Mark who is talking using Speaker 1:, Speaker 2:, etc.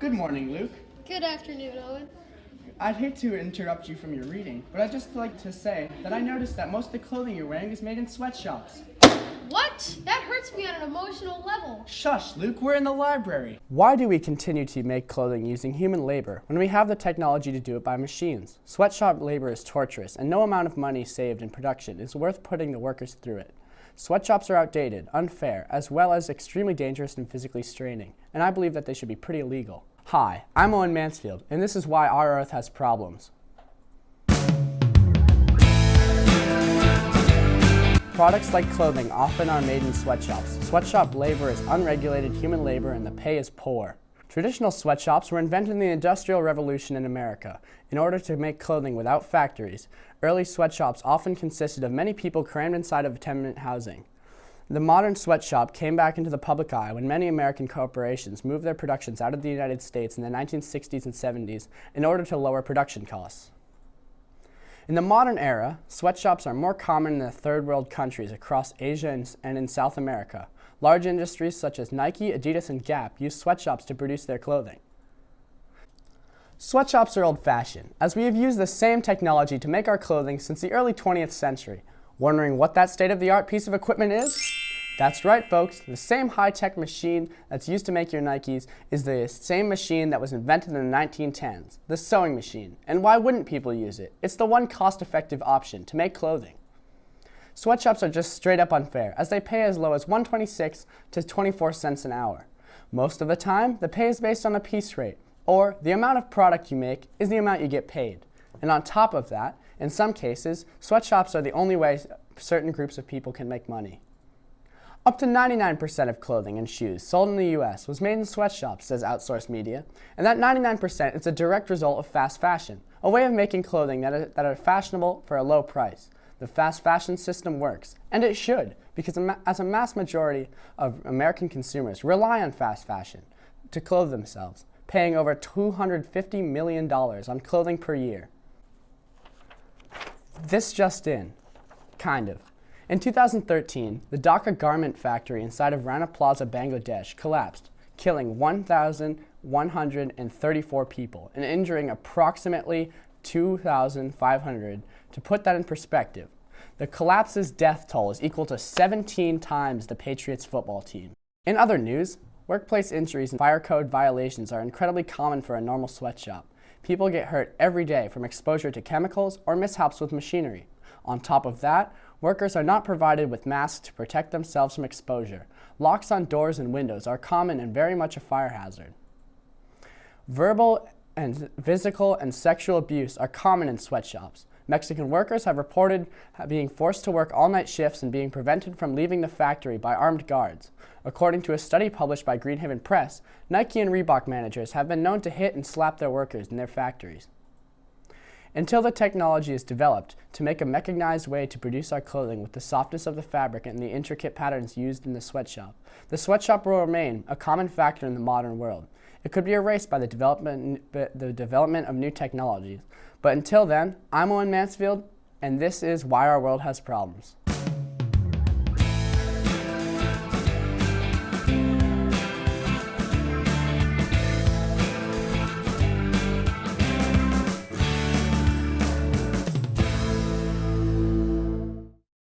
Speaker 1: Good morning, Luke.
Speaker 2: Good afternoon, Owen.
Speaker 1: I'd hate to interrupt you from your reading, but I'd just like to say that I noticed that most of the clothing you're wearing is made in sweatshops.
Speaker 2: What? That hurts me on an emotional level.
Speaker 1: Shush, Luke, we're in the library. Why do we continue to make clothing using human labor when we have the technology to do it by machines? Sweatshop labor is torturous, and no amount of money saved in production is worth putting the workers through it. Sweatshops are outdated, unfair, as well as extremely dangerous and physically straining, and I believe that they should be pretty illegal. Hi, I'm Owen M, and this is why our Earth has problems. Products like clothing often are made in sweatshops. Sweatshop labor is unregulated human labor and the pay is poor. Traditional sweatshops were invented in the Industrial Revolution in America in order to make clothing without factories. Early sweatshops often consisted of many people crammed inside of tenement housing. The modern sweatshop came back into the public eye when many American corporations moved their productions out of the United States in the 1960s and 70s in order to lower production costs. In the modern era, sweatshops are more common in the third world countries across Asia and in South America. Large industries such as Nike, Adidas, and Gap use sweatshops to produce their clothing. Sweatshops are old-fashioned, as we have used the same technology to make our clothing since the early 20th century. Wondering what that state-of-the-art piece of equipment is? That's right, folks. The same high-tech machine that's used to make your Nikes is the same machine that was invented in the 1910s, the sewing machine. And why wouldn't people use it? It's the one cost-effective option to make clothing. Sweatshops are just straight up unfair, as they pay as low as $1.26 to 24 cents an hour. Most of the time, the pay is based on a piece rate, or the amount of product you make is the amount you get paid. And on top of that, in some cases, sweatshops are the only way certain groups of people can make money. Up to 99% of clothing and shoes sold in the U.S. was made in sweatshops, says outsourced media, and that 99% is a direct result of fast fashion, a way of making clothing that are fashionable for a low price. The fast fashion system works, and it should, because as a mass majority of American consumers rely on fast fashion to clothe themselves, paying over $250 million on clothing per year. This just in, kind of. In 2013, the Dhaka garment factory inside of Rana Plaza, Bangladesh collapsed, killing 1,134 people and injuring approximately 2,500. To put that in perspective, the collapse's death toll is equal to 17 times the Patriots football team. In other news, workplace injuries and fire code violations are incredibly common for a normal sweatshop. People get hurt every day from exposure to chemicals or mishaps with machinery. On top of that, workers are not provided with masks to protect themselves from exposure. Locks on doors and windows are common and very much a fire hazard. Verbal and physical and sexual abuse are common in sweatshops. Mexican workers have reported being forced to work all-night shifts and being prevented from leaving the factory by armed guards. According to a study published by Greenhaven Press, Nike and Reebok managers have been known to hit and slap their workers in their factories. Until the technology is developed to make a mechanized way to produce our clothing with the softness of the fabric and the intricate patterns used in the sweatshop will remain a common factor in the modern world. It could be erased by the development of new technologies. But until then, I'm Owen Mansfield, and this is Why Our World Has Problems.